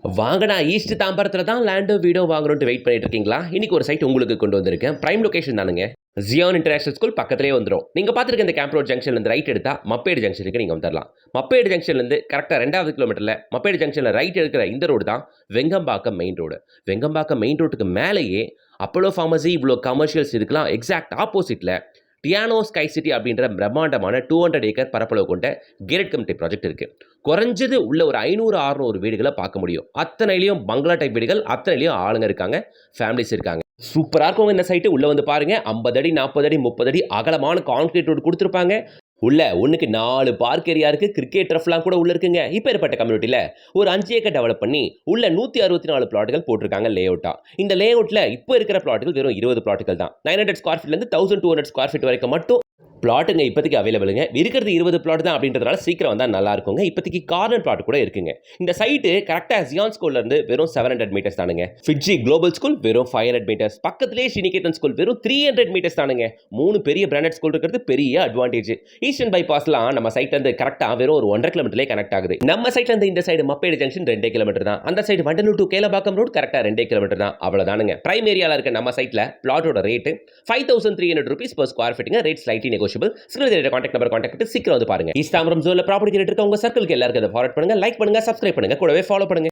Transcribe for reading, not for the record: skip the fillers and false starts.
வாங்கடா ஈஸ்ட் தாம்பரத்தில் தான் லேண்டோ வீடோ வாங்குறோன்ட்டு வெயிட் பண்ணிட்டு இருக்கீங்களா? இன்னைக்கு ஒரு சைட் உங்களுக்கு கொண்டு வந்திருக்கேன். பிரைம் லொகேஷன் தானுங்க. ஜியான் இன்டர்நேஷனல் ஸ்கூல் பக்கத்திலே வந்துடும். நீங்கள் பார்த்துருக்க இந்த கேம்ப் ரோட் ஜங்ஷன்லேருந்து ரைட் எடுத்தால் மப்பேடு ஜங்ஷனுக்கு நீங்கள் வந்துடலாம். மப்பேடு ஜங்ஷன்லேருந்து கரெக்டாக 2வது கிலோமீட்டரில் மப்பேடு ஜங்ஷனில் ரைட் எடுக்கிற இந்த ரோடு தான் Vengambakkam main road. Vengambakkam main ரோட்டுக்கு மேலேயே அப்போலோ ஃபார்மசி இவ்வளோ கமர்ஷியல்ஸ் இருக்கலாம். எக்ஸாக்ட் ஆப்போசிட்டில் டியானோ ஸ்கை சிட்டி அப்படின்ற பிரம்மாண்டமான 200 ஏக்கர் பரப்பளவு கொண்ட கேரட் கமிட்டி ப்ராஜெக்ட் இருக்குது. குறைஞ்சது உள்ள ஒரு 500-600 வீடுகளை பார்க்க முடியும். அத்தனையிலையும் பங்களா டைப் வீடுகள், அத்தனையிலையும் ஆளுங்க இருக்காங்க, ஃபேமிலிஸ் இருக்காங்க. சூப்பராக இருக்கும் இந்த சைட்டு. உள்ளே வந்து பாருங்கள், 50 அடி 40 அடி 30 அடி அகலமான கான்கிரீட் ரோடு கொடுத்துருப்பாங்க. உள்ள ஒன்றுக்கு 4 பார்க் ஏரியா இருக்குது. கிரிக்கெட் ரஃப்லாம் கூட உள்ள இருக்குங்க. இப்போ ஏற்பட்ட கம்யூனிட்டியில் ஒரு 5 ஏக்கர் டெவலப் பண்ணி உள்ள 164 பிளாட்டுகள் போட்டிருக்காங்க லே அவுட்டா. இந்த லே அவுட்டில் இப்போ இருக்கிற பிளாட்டுகள் வெறும் 20 பிளாட்டுகள் தான். 900 ஸ்கொயர் ஃபீட்லேருந்து 1200 ஸ்கொயர் ஃபீட் வரைக்கும் மட்டும் பிளாட்டுங்க இப்போதைக்கு அவைலபிளுங்க. இருக்கிறது 20 பிளாட் தான் அப்படின்றதுனால சீக்கிரம் வந்தால் நல்லா இருக்குங்க. இப்போதைக்கு கார்னர் பிளாட் கூட இருக்குங்க. இந்த சைட்டு கரெக்டாக ஜியான் ஸ்கூல்லேருந்து வெறும் 700 மீட்டர்ஸ் தானுங்க. ஃபிட்ஜி குளோபல் ஸ்கூல் வெறும் 500 மீட்டர்ஸ். பக்கத்திலே ஸ்ரீநிகேதன் ஸ்கூல் வெறும் 300 மீட்டர்ஸ் தானுங்க. 3 பெரிய பிராண்டட் ஸ்கூல் இருக்கிறது பெரிய அட்வான்டேஜ். ஈஸ்டர்ன் பைபாஸ்லாம் நம்ம சைட்லேருந்து கரெக்டாக வெறும் ஒரு 1.5 கிலோமீட்டர்லேயே கனெக்ட் ஆகுது. நம்ம சைட்லேருந்து இந்த சைடு மப்பேடு ஜங்ஷன் 2 கிலோமீட்டர் தான். அந்த சைடு வண்டலூர் டு கேலபாக்கம் ரோடு கரெக்டாக 2 கிலோமீட்டர் தான். அவ்வளோதானுங்க. பிரைம் ஏரியாவில் இருக்க நம்ம சைட்டில் பிளாட்டோட rate 5300 rupees per square feet. Rate slightly negotiable. Contact number contact பண்ணி சீக்கிரம் வந்து பாருங்க. ஈஸ்ட் தாம்பரம் ஜோன்ல ப்ராப்பர்ட்டி கேட்டு இருக்க உங்க சர்க்கிளுக்கு எல்லாருக்கும் அதை ஃபார்வர்ட் பண்ணுங்க, லைக் பண்ணுங்க, சப்ஸ்கிரைப் பண்ணுங்க, கூடவே ஃபாலோ பண்ணுங்க.